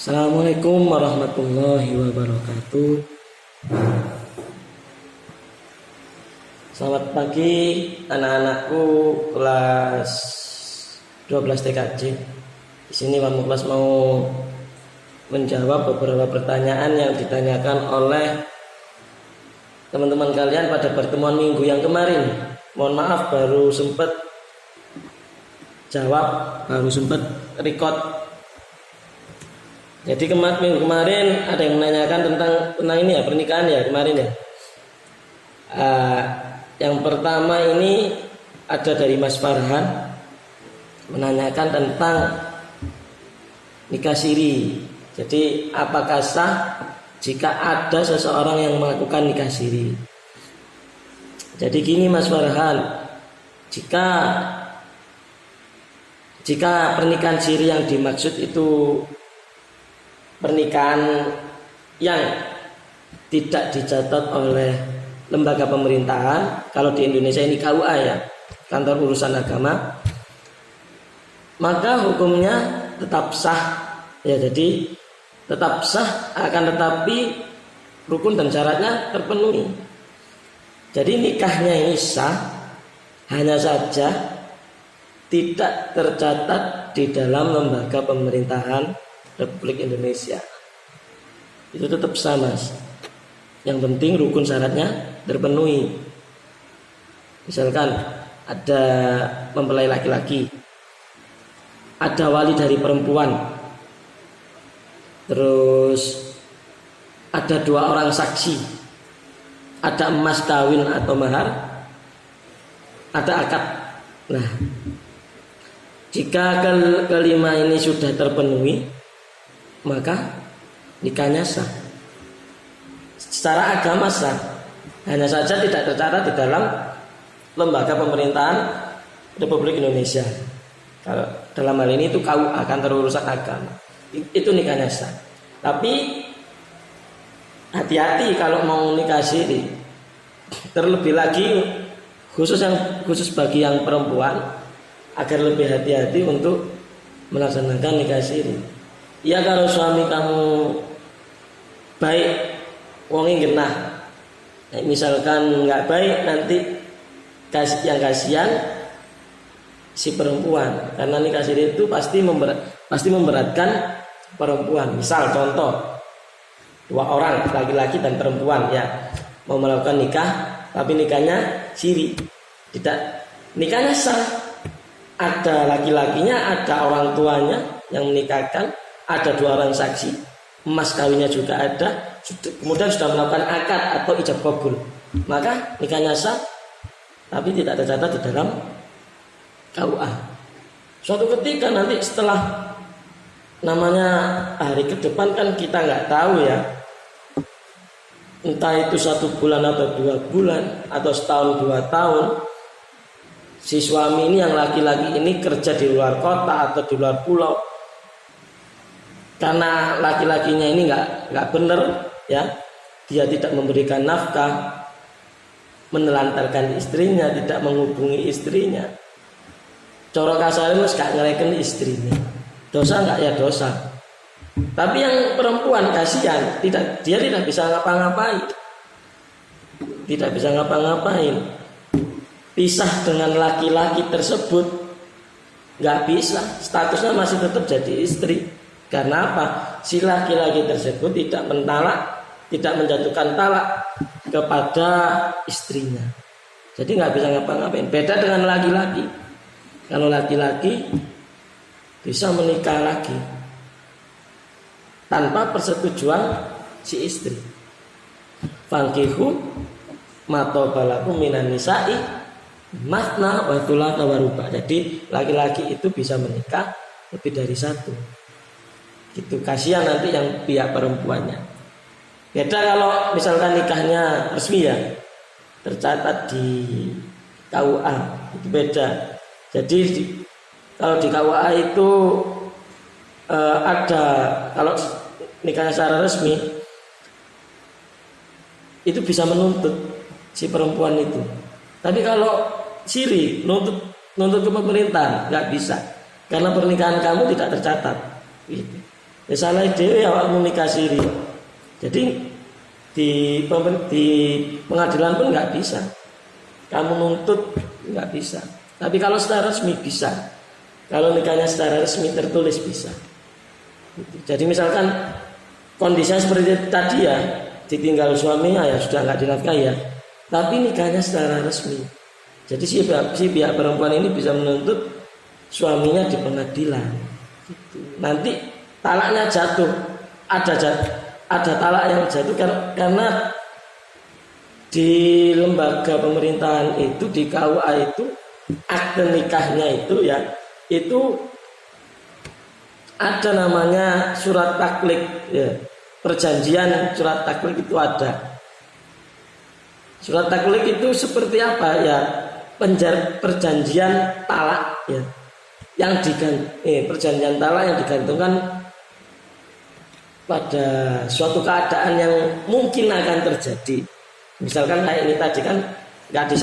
Assalamualaikum warahmatullahi wabarakatuh. Selamat pagi anak-anakku kelas 12 TKJ. Di sini kamu kelas mau menjawab beberapa pertanyaan yang ditanyakan oleh teman-teman kalian pada pertemuan minggu yang kemarin. Mohon maaf baru sempat jawab, baru sempat record. Jadi minggu kemarin ada yang menanyakan tentang ini ya, pernikahan ya kemarin ya. Yang pertama ini ada dari Mas Farhan menanyakan tentang nikah siri. Jadi apakah sah jika ada seseorang yang melakukan nikah siri? Jadi gini Mas Farhan, jika pernikahan siri yang dimaksud itu pernikahan yang tidak dicatat oleh lembaga pemerintahan, kalau di Indonesia ini KUA ya, Kantor Urusan Agama, maka hukumnya tetap sah ya. Jadi tetap sah, akan tetapi rukun dan syaratnya terpenuhi. Jadi nikahnya ini sah, hanya saja tidak tercatat di dalam lembaga pemerintahan Republik Indonesia. Itu tetap sah Mas. Yang penting rukun syaratnya terpenuhi. Misalkan ada mempelai laki-laki, ada wali dari perempuan, terus ada 2 orang saksi, ada emas kawin atau mahar, ada akad. Nah, jika kelima ini sudah terpenuhi, maka nikahnya sah. Secara agama sah, hanya saja tidak tercatat di dalam lembaga pemerintahan Republik Indonesia. Kalau dalam hal ini itu KUA, Kantor Urusan Agama. Itu nikahnya sah. Tapi hati-hati kalau mau nikah siri. Terlebih lagi khusus bagi yang perempuan, agar lebih hati-hati untuk melaksanakan nikah siri. Ya kalau suami kamu baik, wongnya genah. Misalkan nggak baik, nanti yang kasihan si perempuan, karena nikah siri itu pasti memberatkan perempuan. Misal contoh 2 orang laki-laki dan perempuan ya mau melakukan nikah, tapi nikahnya siri, tidak nikahnya sah. Ada laki-lakinya, ada orang tuanya yang menikahkan, ada 2 orang saksi, emas kawinnya juga ada, kemudian sudah melakukan akad atau ijab kabul, maka nikahnya sah, tapi tidak tercatat di dalam KUA. Suatu ketika nanti setelah namanya hari ke depan kan kita nggak tahu ya, entah itu 1 bulan atau 2 bulan atau setahun 2 tahun, si suami ini yang laki-laki ini kerja di luar kota atau di luar pulau. Karena laki-lakinya ini nggak benar ya, dia tidak memberikan nafkah, menelantarkan istrinya, tidak menghubungi istrinya. Coro kasar itu gak ngereken istrinya. Dosa nggak ya dosa. Tapi yang perempuan kasihan, dia tidak bisa ngapa-ngapain. Tidak bisa ngapa-ngapain. Pisah dengan laki-laki tersebut nggak bisa, statusnya masih tetap jadi istri. Karena apa? Si laki-laki tersebut tidak menjatuhkan talak kepada istrinya. Jadi nggak bisa ngapa-ngapain. Beda dengan laki-laki. Kalau laki-laki bisa menikah lagi tanpa persetujuan si istri. Fankihu matobalakum minan nisa'i matna wa thulatha wa ruba'. Jadi laki-laki itu bisa menikah lebih dari 1. Itu kasihan nanti yang pihak perempuannya. Beda kalau misalkan nikahnya resmi ya, tercatat di KUA, itu beda. Jadi kalau di KUA itu ada, kalau nikahnya secara resmi itu bisa menuntut si perempuan itu. Tapi kalau siri nuntut ke pemerintah nggak bisa, karena pernikahan kamu tidak tercatat gitu. Ya salah dhewe awakmu nikah siri. Jadi di pengadilan pun nggak bisa. Kamu nuntut nggak bisa. Tapi kalau secara resmi bisa. Kalau nikahnya secara resmi tertulis bisa. Jadi misalkan kondisinya seperti tadi ya, ditinggal suaminya ya sudah nggak dinafkahi ya. Tapi nikahnya secara resmi. Jadi si pihak perempuan ini bisa menuntut suaminya di pengadilan. Gitu. Nanti talaknya jatuh. Ada talak yang jatuh karena di lembaga pemerintahan itu, di KUA itu, akte nikahnya itu ya, itu ada namanya surat taklek ya. Perjanjian surat taklek itu ada. Surat taklek itu seperti apa ya? Perjanjian talak ya. Perjanjian talak yang digantungkan pada suatu keadaan yang mungkin akan terjadi. Misalkan kayak ini tadi kan nggak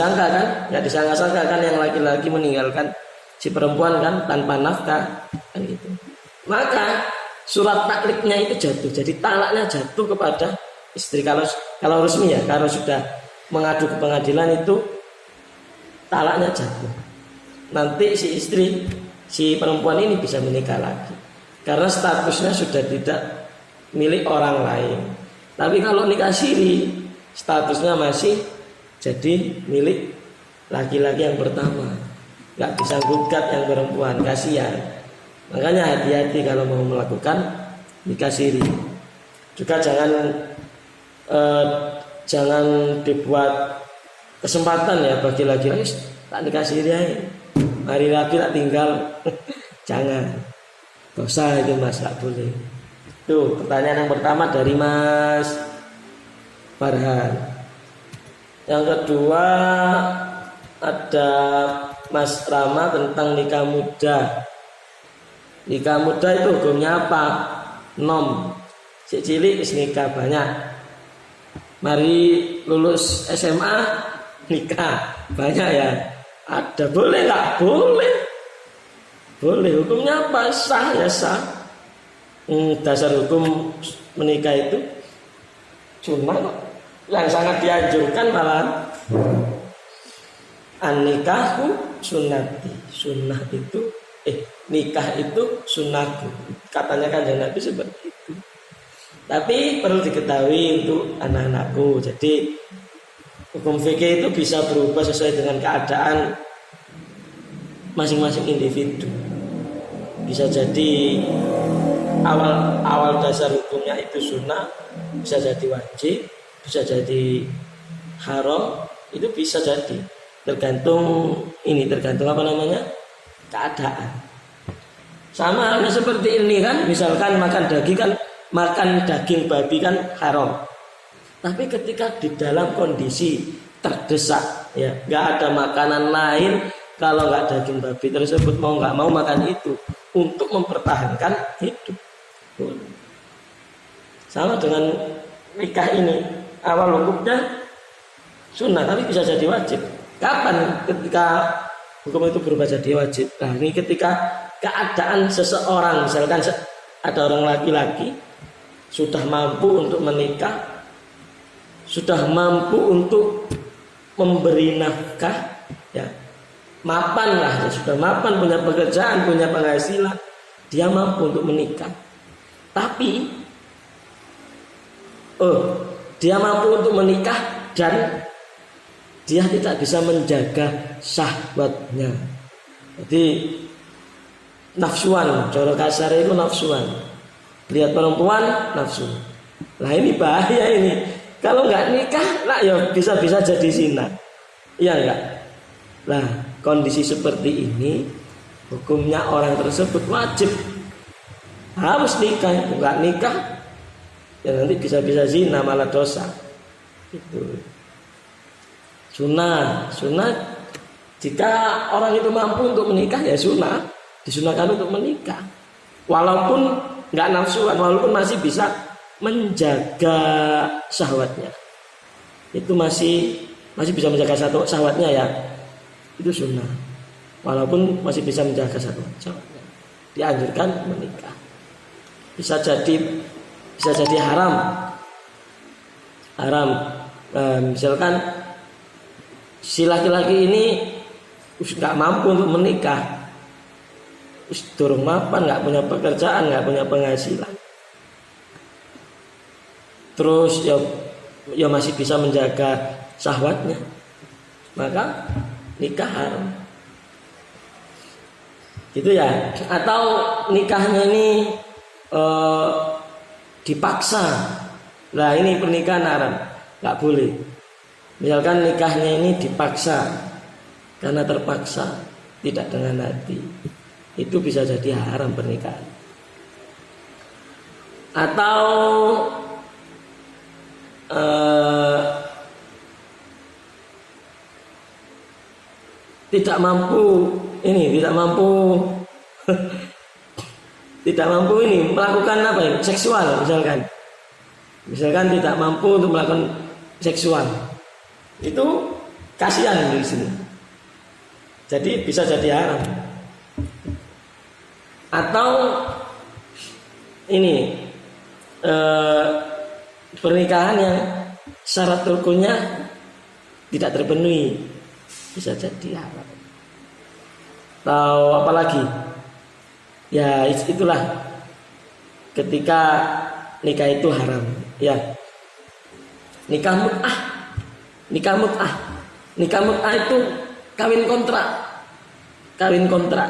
disangka-sangka kan yang laki-laki meninggalkan si perempuan kan tanpa nafkah kan gitu. Maka surat takleknya itu jatuh, jadi talaknya jatuh kepada istri kalau resmi ya, kalau sudah mengadu ke pengadilan itu talaknya jatuh. Nanti si perempuan ini bisa menikah lagi karena statusnya sudah tidak milik orang lain. Tapi kalau nikah siri statusnya masih jadi milik laki-laki yang pertama, nggak bisa gugat yang perempuan, kasihan. Makanya hati-hati kalau mau melakukan nikah siri. Juga jangan dibuat kesempatan ya bagi laki-laki tak nikah siri aja. Hari lagi tak tinggal. Jangan. Dosa itu Mas, tak boleh. Tuh pertanyaan yang pertama dari Mas Farhan. Yang kedua ada Mas Rama tentang nikah muda. Nikah muda itu hukumnya apa? Nom. Si cilik nikah banyak. Mari lulus SMA nikah banyak ya. Ada boleh nggak? Boleh. Boleh. Hukumnya apa? Sah ya sah. Dasar hukum menikah itu cuma yang sangat dianjurkan malah an-nikahu sunnati. Sunnah itu nikah itu sunnahku. Katanya Kanjeng Nabi seperti itu. Tapi perlu diketahui untuk anak-anakku. Jadi hukum fikih itu bisa berubah sesuai dengan keadaan masing-masing individu. Bisa jadi awal dasar hukumnya itu sunnah, bisa jadi wajib, bisa jadi haram, itu bisa jadi tergantung apa namanya keadaan. Sama halnya seperti ini kan, misalkan makan daging babi kan haram. Tapi ketika di dalam kondisi terdesak, ya nggak ada makanan lain, kalau nggak daging babi tersebut mau nggak mau makan itu untuk mempertahankan hidup. Sama dengan nikah ini, awal hukumnya sunnah tapi bisa jadi wajib. Kapan ketika hukum itu berubah jadi wajib? Nah ini ketika keadaan seseorang, misalkan ada orang laki-laki sudah mampu untuk menikah, sudah mampu untuk memberi nafkah, ya mapan lah, sudah mapan, punya pekerjaan, punya penghasilan, dia mampu untuk menikah. Tapi dia mampu untuk menikah dan dia tidak bisa menjaga syahwatnya. Jadi nafsuan, cara kasar itu nafsuan. Lihat perempuan nafsu. Nah ini bahaya ini. Kalau nggak nikah, lah ya bisa-bisa jadi zina. Iya enggak? Nah kondisi seperti ini, hukumnya orang tersebut wajib harus nikah. Nggak nikah, ya nanti bisa-bisa zina malah dosa. Itu sunnah. Jika orang itu mampu untuk menikah ya sunnah, disunahkan untuk menikah. Walaupun nggak nafsuan, walaupun masih bisa menjaga syahwatnya, itu masih bisa menjaga syahwatnya ya, itu sunnah. Walaupun masih bisa menjaga syahwatnya, dianjurkan menikah. bisa jadi haram. Misalkan si laki-laki ini nggak mampu untuk menikah, durung mapan, nggak punya pekerjaan, nggak punya penghasilan, terus ya masih bisa menjaga syahwatnya, maka nikah haram. Gitu ya. Atau nikahnya ini dipaksa. Nah, ini pernikahan haram, nggak boleh. Misalkan nikahnya ini dipaksa karena terpaksa, tidak dengan hati, itu bisa jadi haram pernikahan. Atau tidak mampu tidak mampu ini melakukan apa ya, seksual, misalkan tidak mampu untuk melakukan seksual, itu kasihan di sini, jadi bisa jadi haram. Atau ini pernikahan yang syarat rukunnya tidak terpenuhi, bisa jadi haram. Atau apalagi ya, itulah ketika nikah itu haram ya. Nikah mut'ah itu kawin kontrak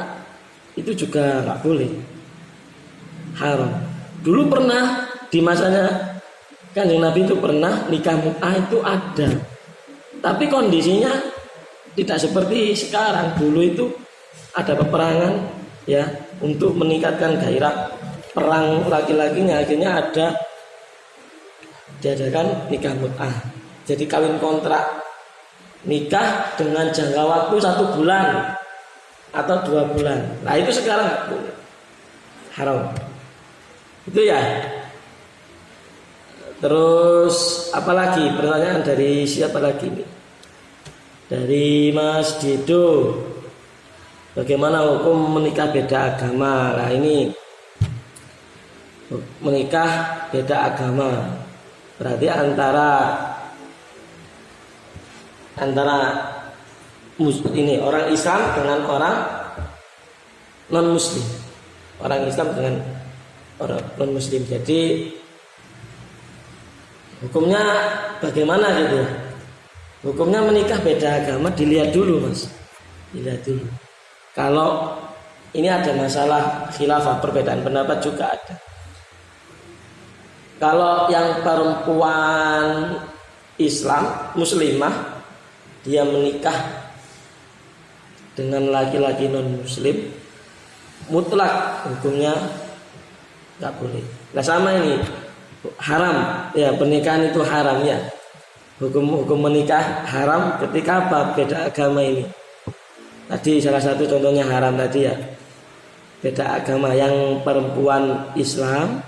itu juga nggak boleh, haram. Dulu pernah di masanya Kanjeng Nabi itu pernah nikah mut'ah itu ada, tapi kondisinya tidak seperti sekarang. Dulu itu ada peperangan ya, untuk meningkatkan gairah perang laki-lakinya, akhirnya diadakan nikah mut'ah. Jadi kawin kontrak, nikah dengan jangka waktu 1 bulan atau 2 bulan. Nah, itu sekarang nggak boleh, haram. Itu ya. Terus apalagi pertanyaan dari siapa lagi nih? Dari Mas Dido. Bagaimana hukum menikah beda agama? Nah, ini menikah beda agama berarti antara ini orang Islam dengan orang non Muslim, orang Islam dengan orang non Muslim. Jadi hukumnya bagaimana gitu? Hukumnya menikah beda agama dilihat dulu, Mas. Dilihat dulu. Kalau ini ada masalah khilafah, perbedaan pendapat juga ada. Kalau yang perempuan Islam, muslimah, dia menikah dengan laki-laki non-muslim, mutlak hukumnya nggak boleh. Nah, sama ini haram ya, pernikahan itu haram ya. Hukum menikah haram ketika apa? Beda agama ini. Tadi salah satu contohnya haram tadi ya, beda agama, yang perempuan Islam,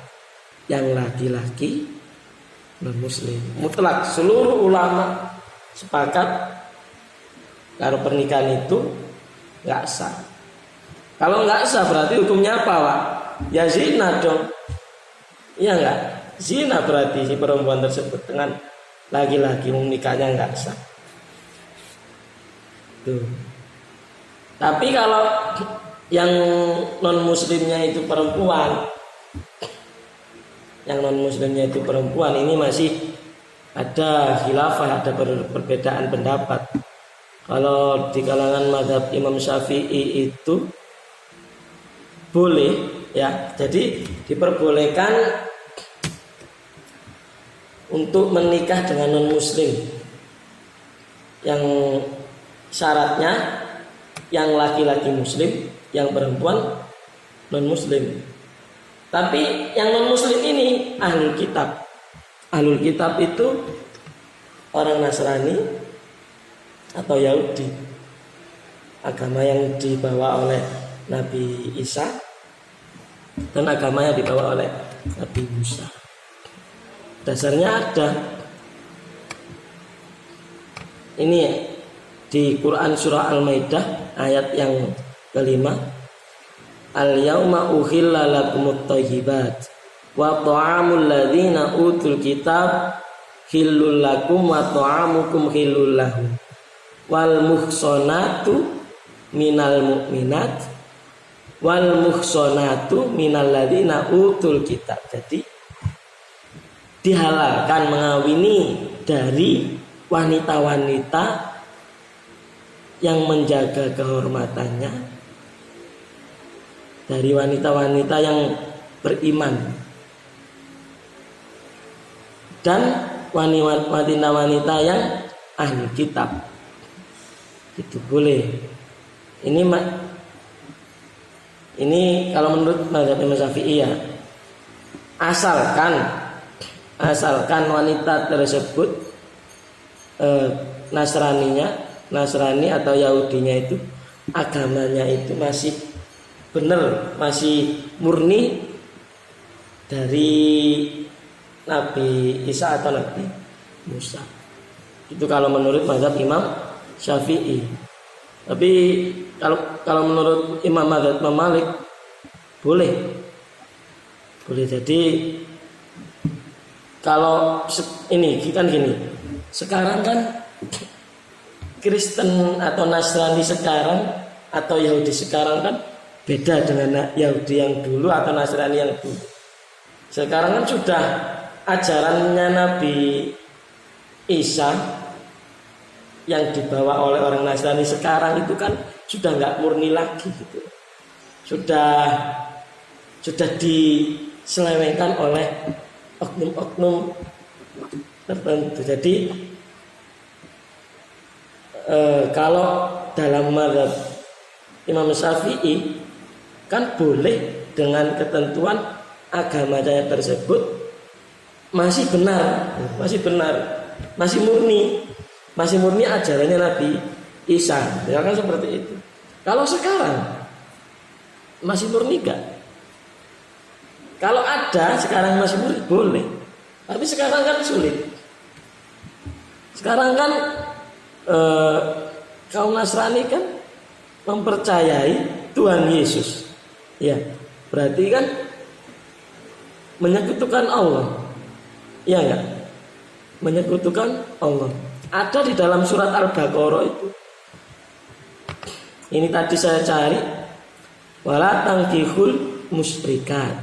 yang laki-laki non Muslim. Mutlak seluruh ulama sepakat kalau pernikahan itu nggak sah. Kalau nggak sah berarti hukumnya apa, Pak? Ya zina dong. Iya nggak? Zina berarti si perempuan tersebut dengan laki-laki, menikahnya nggak sah. Tuh. Tapi kalau yang non muslimnya itu perempuan, ini masih ada khilafah, ada perbedaan pendapat. Kalau di kalangan mazhab Imam Syafi'i itu boleh ya, jadi diperbolehkan untuk menikah dengan non muslim, yang syaratnya yang laki-laki muslim, yang perempuan non muslim. Tapi yang non muslim ini ahlul kitab. Ahlul kitab itu orang Nasrani atau Yahudi, agama yang dibawa oleh Nabi Isa dan agama yang dibawa oleh Nabi Musa. Dasarnya ada ini ya, di Quran surah Al-Maidah ayat yang kelima, al-yauma uhilla lakumut thayyibat. wa ta'amul ladzina utul kitab hillul lakum wa ta'amukum hillul lahum wal muhsanatu minal mu'minat wal muhsanatu minal ladzina utul kitab. Jadi dihalalkan mengawini dari wanita-wanita yang menjaga kehormatannya, dari wanita-wanita yang beriman, dan wanita-wanita yang ahli kitab. Itu boleh. Ini kalau menurut mazhab Imam Syafi'i ya, asalkan wanita tersebut Nasrani atau Yahudinya itu agamanya itu masih benar, masih murni dari Nabi Isa atau Nabi Musa. Itu kalau menurut mazhab Imam Syafi'i. Tapi kalau menurut Imam Malik boleh. Jadi kalau ini kan gini. Sekarang kan Kristen atau Nasrani sekarang atau Yahudi sekarang kan beda dengan Yahudi yang dulu atau Nasrani yang dulu. Sekarang kan sudah ajarannya Nabi Isa yang dibawa oleh orang Nasrani sekarang itu kan sudah nggak murni lagi gitu. Sudah diselewengkan oleh oknum-oknum tertentu. Jadi kalau dalam mazhab Imam Syafi'i kan boleh dengan ketentuan agamanya tersebut masih benar, masih murni ajarannya Nabi Isa. Ya kan seperti itu. Kalau sekarang masih murni enggak? Kalau ada sekarang masih murni boleh. Tapi sekarang kan sulit. Sekarang kan kaum Nasrani kan mempercayai Tuhan Yesus. Ya, berarti kan menyekutukan Allah. Iya enggak? Menyekutukan Allah. Ada di dalam surat Al-Baqarah itu. Ini tadi saya cari, wala tangkihul musyrikat,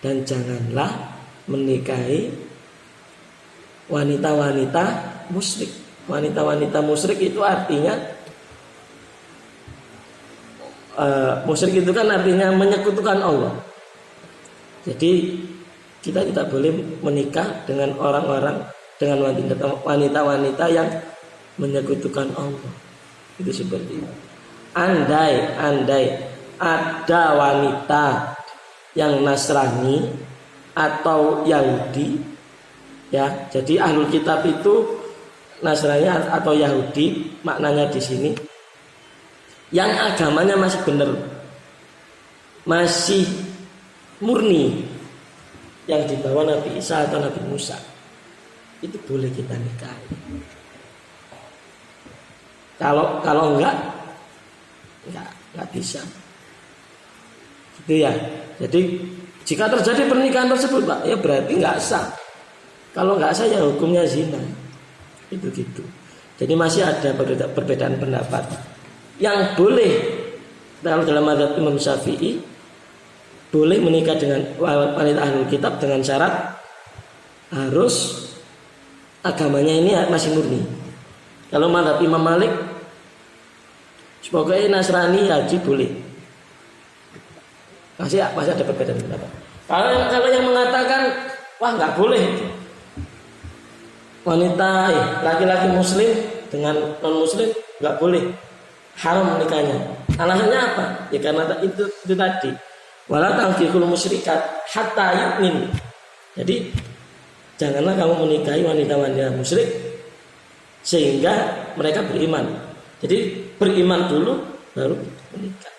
dan janganlah menikahi wanita-wanita musyrik. Wanita-wanita musyrik itu artinya musyrik itu kan artinya menyekutukan Allah. Jadi kita tidak boleh menikah dengan dengan wanita-wanita yang menyekutukan Allah. Itu seperti itu. Andai ada wanita yang Nasrani atau Yahudi, ya, jadi ahlul kitab itu Nasrani atau Yahudi maknanya di sini, yang agamanya masih benar, masih murni, yang dibawa Nabi Isa atau Nabi Musa, itu boleh kita nikahi. Kalau enggak bisa. Gitu ya. Jadi jika terjadi pernikahan tersebut, Pak, ya berarti enggak sah. Kalau enggak sah ya hukumnya zina. Itu gitu. Jadi masih ada perbedaan pendapat. Yang boleh kalau dalam mazhab Imam Syafi'i boleh menikah dengan wanita ahlul kitab dengan syarat harus agamanya ini masih murni. Kalau mazhab Imam Malik sebagai Nasrani haji boleh. Masih ada perbedaan pendapat. Kalau yang mengatakan wah nggak boleh, wanita laki-laki muslim dengan non muslim nggak boleh, haram menikahnya. Alasannya apa? Ya karena itu tadi. Wala tangkihul musyrikat hatta yu'min. Jadi janganlah kamu menikahi wanita-wanita musyrik sehingga mereka beriman. Jadi beriman dulu baru menikah.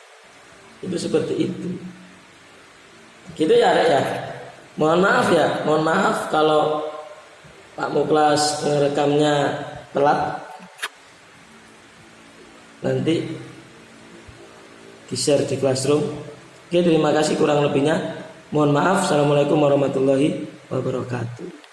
Itu seperti itu. Gitu ya, Rek ya. Mohon maaf kalau Pak Muklas ngerekamnya telat. Nanti di-share di Classroom. Oke, terima kasih, kurang lebihnya Mohon maaf. Assalamualaikum warahmatullahi wabarakatuh.